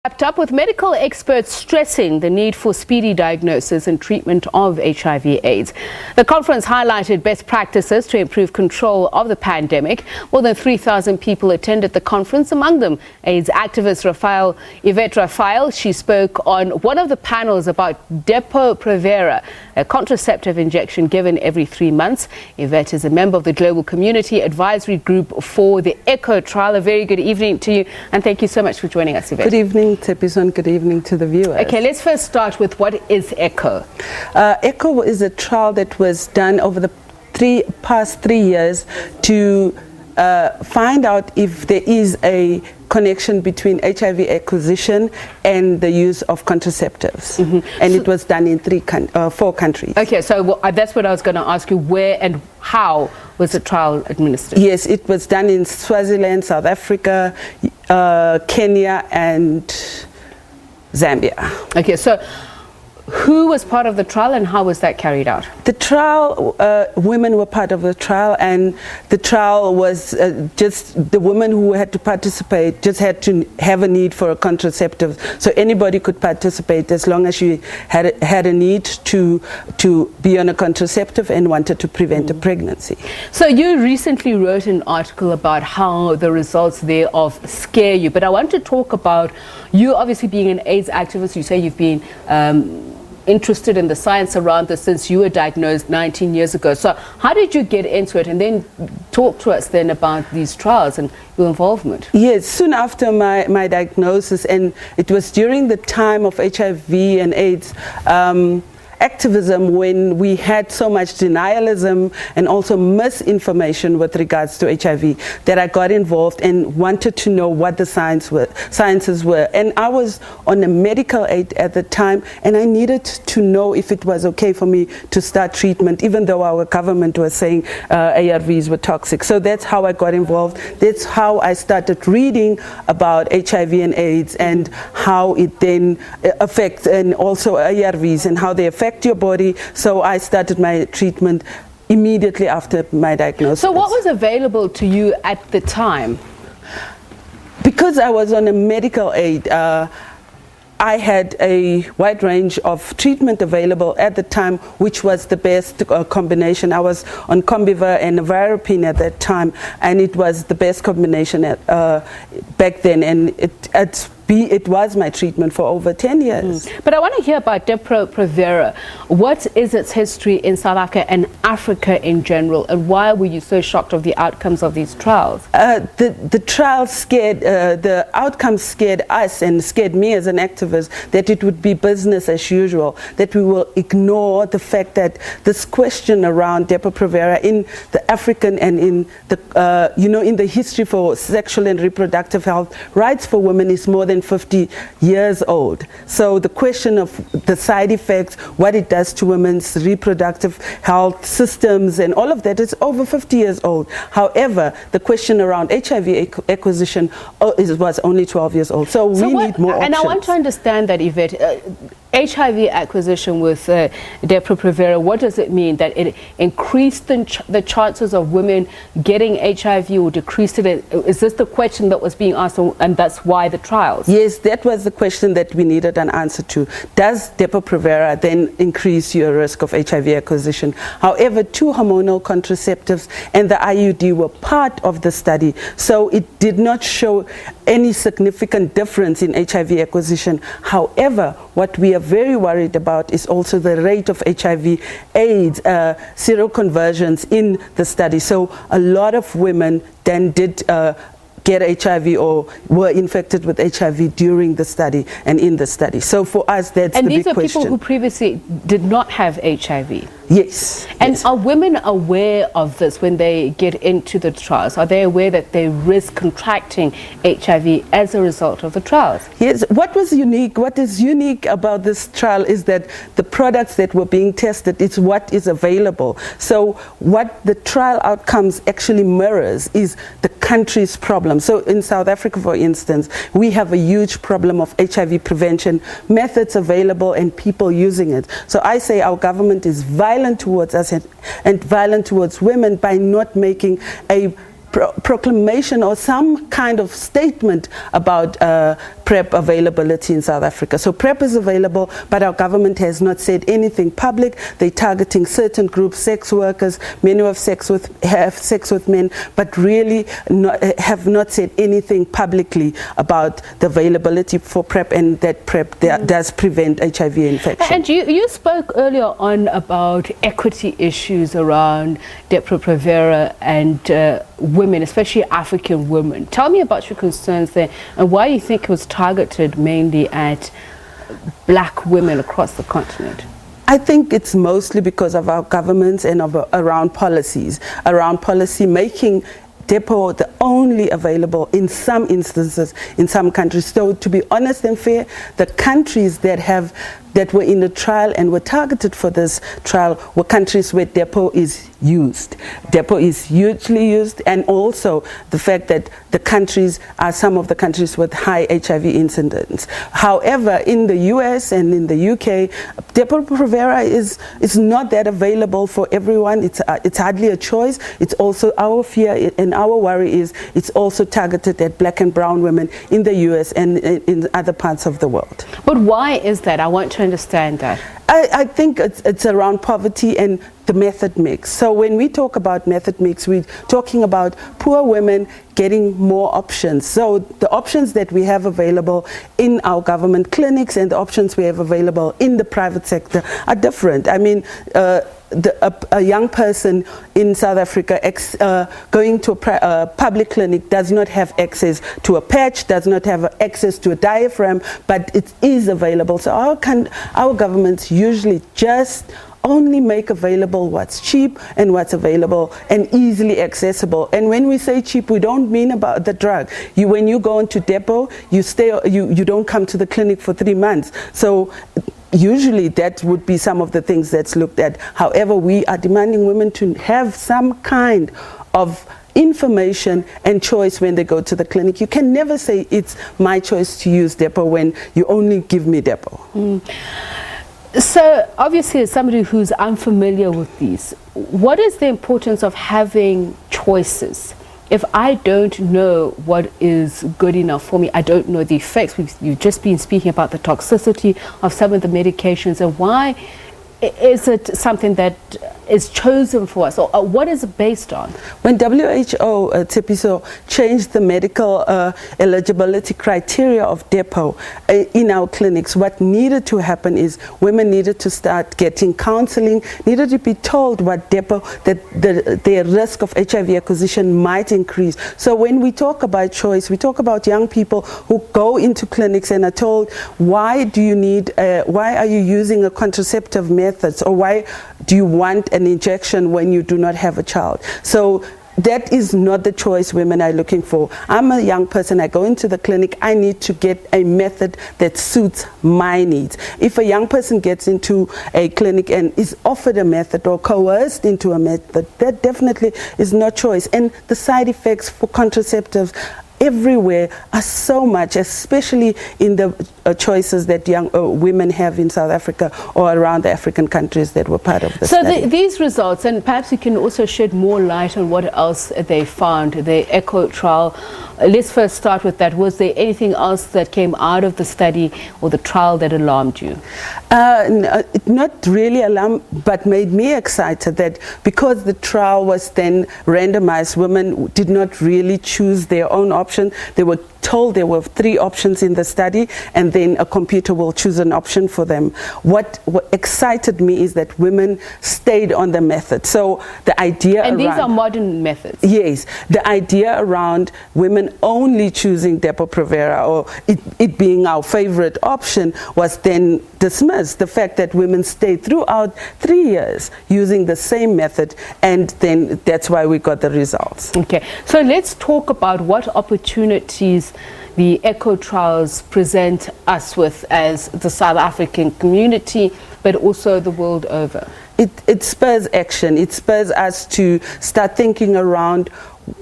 Wrapped up with medical experts stressing the need for speedy diagnosis and treatment of HIV/AIDS. The conference highlighted best practices to improve control of the pandemic. More than 3,000 people attended the conference, among them AIDS activist Yvette Raphael. She spoke on one of the panels about Depo Provera, a contraceptive injection given every 3 months. Yvette is a member of the Global Community Advisory Group for the ECHO trial. A very good evening to you, and thank you so much for joining us, Yvette. Good evening, Tepison. Good evening to the viewers. Okay, let's first start with what is ECHO? ECHO is a trial that was done over the past 3 years to find out if there is a connection between HIV acquisition and the use of contraceptives. And it was done in 4 countries. Okay, so that's what I was going to ask you. Where and how was the trial administered? Yes, it was done in Swaziland, South Africa, Kenya and Zambia. Okay, so who was part of the trial and how was that carried out? The trial, women were part of the trial, and the trial was just the women who had to participate just had to have a need for a contraceptive. So anybody could participate as long as you had a need to be on a contraceptive and wanted to prevent a pregnancy. So you recently wrote an article about how the results thereof scare you, but I want to talk about you obviously being an AIDS activist. You say you've been interested in the science around this since you were diagnosed 19 years ago. So how did you get into it, and then talk to us then about these trials and your involvement? Yes, soon after my diagnosis, and it was during the time of HIV and AIDS activism, when we had so much denialism and also misinformation with regards to HIV, that I got involved and wanted to know what the sciences were. And I was on a medical aid at the time, and I needed to know if it was okay for me to start treatment, even though our government was saying ARVs were toxic. So that's how I got involved. That's how I started reading about HIV and AIDS and how it then affects, and also ARVs and how they affect your body. So I started my treatment immediately after my diagnosis. So what was available to you at the time? Because I was on a medical aid, I had a wide range of treatment available at the time, which was the best combination. I was on Combivir and Nevirapine at that time, and it was the best combination back then, and it was my treatment for over 10 years. But I want to hear about Depo Provera. What is its history in South Africa and Africa in general, and why were you so shocked of the outcomes of these trials? The trial scared, the outcomes scared us and scared me as an activist, that it would be business as usual, that we will ignore the fact that this question around Depo Provera in the African and in the, in the history for sexual and reproductive health rights for women is more than 50 years old. So the question of the side effects, what it does to women's reproductive health systems and all of that is over 50 years old. However, the question around HIV acquisition was only 12 years old. So we need more options. And I want to understand that, Yvette, HIV acquisition with Depo Provera, what does it mean? That it increased the chances of women getting HIV or decreased it? Is this the question that was being asked, and that's why the trials? Yes, that was the question that we needed an answer to. Does Depo Provera then increase your risk of HIV acquisition? However, 2 hormonal contraceptives and the IUD were part of the study, so it did not show any significant difference in HIV acquisition. However, what we are very worried about is also the rate of HIV/AIDS seroconversions in the study. So a lot of women then did get HIV or were infected with HIV during the study and in the study. So for us, that's the big question. And these are people who previously did not have HIV? Yes. And yes. Are women aware of this when they get into the trials? Are they aware that they risk contracting HIV as a result of the trials? Yes. What is unique about this trial is that the products that were being tested is what is available. So what the trial outcomes actually mirrors is the country's problem. So in South Africa, for instance, we have a huge problem of HIV prevention, methods available and people using it. So I say our government is violent towards us and violent towards women by not making a proclamation or some kind of statement about PrEP availability in South Africa. So PrEP is available, but our government has not said anything public. They're targeting certain groups, sex workers, men who have sex with men, but really have not said anything publicly about the availability for PrEP, and that PrEP does prevent HIV infection. And you spoke earlier on about equity issues around Depo Provera and women, especially African women. Tell me about your concerns there and why you think it was targeted mainly at black women across the continent. I think it's mostly because of our governments and around policy making Depo the only available in some instances in some countries. So to be honest and fair, the countries that were in the trial and were targeted for this trial were countries where Depo is used. Depo is hugely used, and also the fact that the countries are some of the countries with high HIV incidence. However, in the US and in the UK, Depo Provera is not that available for everyone. It's hardly a choice. It's also our fear and our worry is it's also targeted at black and brown women in the US and in other parts of the world. But why is that? I want to understand that. I think it's around poverty and the method mix. So when we talk about method mix, we're talking about poor women getting more options. So the options that we have available in our government clinics and the options we have available in the private sector are different. I mean, a young person in South Africa going to a public clinic does not have access to a patch, does not have access to a diaphragm, but it is available. So our governments usually just only make available what's cheap and what's available and easily accessible. And when we say cheap, we don't mean about the drug. When you go into Depo, you don't come to the clinic for 3 months. So usually that would be some of the things that's looked at. However, we are demanding women to have some kind of information and choice when they go to the clinic. You can never say it's my choice to use Depo when you only give me Depo. So obviously, as somebody who's unfamiliar with these, what is the importance of having choices? If I don't know what is good enough for me, I don't know the effects. You've just been speaking about the toxicity of some of the medications, and why is it something that is chosen for us, or what is it based on? When WHO, Tsepiso, changed the medical eligibility criteria of Depo in our clinics, what needed to happen is women needed to start getting counseling, needed to be told what Depo, that their risk of HIV acquisition might increase. So when we talk about choice, we talk about young people who go into clinics and are told, why are you using a contraceptive methods, or why do you want an injection when you do not have a child? So that is not the choice women are looking for. I'm a young person, I go into the clinic, I need to get a method that suits my needs. If a young person gets into a clinic and is offered a method or coerced into a method, that definitely is not choice. And the side effects for contraceptives everywhere are so much, especially in the choices that young women have in South Africa or around the African countries that were part of the study. So these results, and perhaps you can also shed more light on what else they found, the ECHO trial. Let's first start with that. Was there anything else that came out of the study or the trial that alarmed you? Not really alarmed, but made me excited that because the trial was then randomized, women did not really choose their own option. They were told there were 3 options in the study, and then a computer will choose an option for them. What excited me is that women stayed on the method. So the idea and these are modern methods. Yes, the idea around women only choosing Depo Provera or it being our favorite option was then dismissed. The fact that women stayed throughout 3 years using the same method, and then that's why we got the results. Okay, so let's talk about what opportunities the ECHO trials present us with as the South African community, but also the world over. It spurs action. It spurs us to start thinking around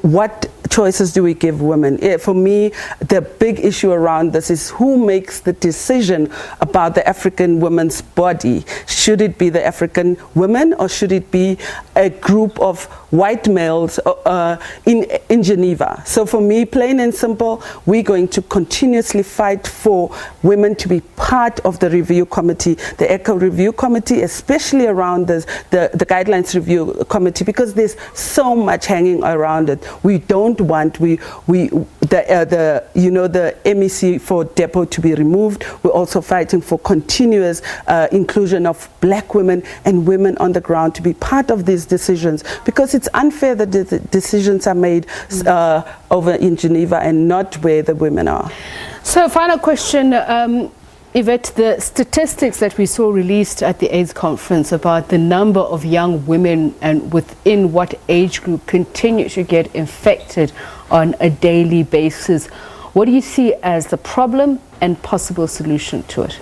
what choices do we give women? For me, the big issue around this is who makes the decision about the African woman's body. Should it be the African women, or should it be a group of white males in Geneva? So for me, plain and simple, we're going to continuously fight for women to be part of the review committee, the ECHO review committee, especially around the guidelines review committee, because there's so much hanging around it. We don't want the MEC for Depo to be removed. We're also fighting for continuous inclusion of black women and women on the ground to be part of these decisions, because it's unfair that the decisions are made over in Geneva and not where the women are. So final question, Yvette, the statistics that we saw released at the AIDS conference about the number of young women and within what age group continue to get infected on a daily basis, what do you see as the problem and possible solution to it?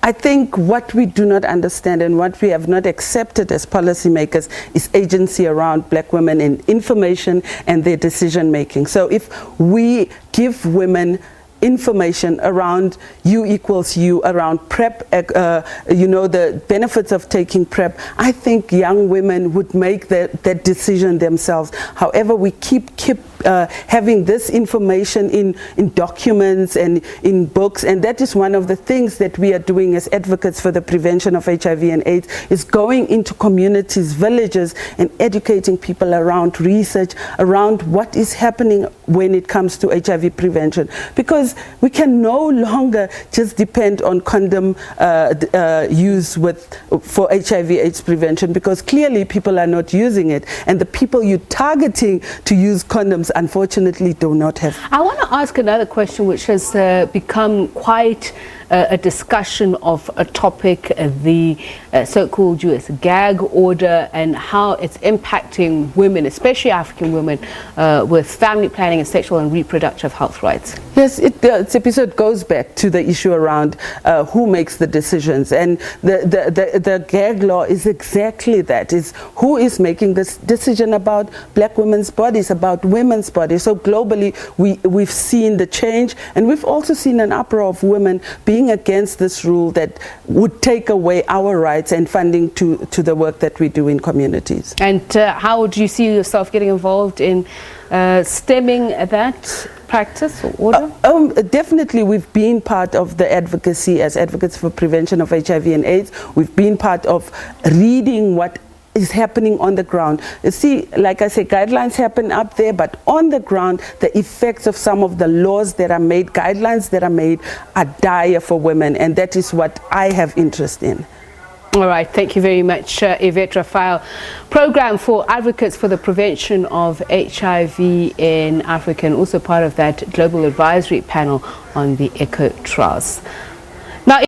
I think what we do not understand and what we have not accepted as policymakers is agency around black women in information and their decision making. So if we give women information around U equals U, around PrEP, the benefits of taking PrEP, I think young women would make that decision themselves. However, we keep having this information in documents and in books, and that is one of the things that we are doing as advocates for the prevention of HIV and AIDS, is going into communities, villages, and educating people around research, around what is happening when it comes to HIV prevention. Because we can no longer just depend on condom use for HIV/AIDS prevention, because clearly people are not using it, and the people you're targeting to use condoms unfortunately do not have. I want to ask another question which has become quite a discussion of a topic, the so-called US gag order, and how it's impacting women, especially African women, with family planning and sexual and reproductive health rights. Yes, this episode goes back to the issue around who makes the decisions, and the gag law is exactly that, is who is making this decision about black women's bodies, about women's bodies. So globally we've seen the change, and we've also seen an uproar of women being against this rule that would take away our rights and funding to the work that we do in communities. And how do you see yourself getting involved in stemming that practice or order? Definitely, we've been part of the advocacy as advocates for prevention of HIV and AIDS. We've been part of reading what is happening on the ground. You see, like I say, guidelines happen up there, but on the ground, the effects of some of the laws that are made, guidelines that are made, are dire for women, and that is what I have interest in. All right, thank you very much, Yvette Raphael. Program for Advocates for the Prevention of HIV in Africa, and also part of that Global Advisory Panel on the ECHO trials.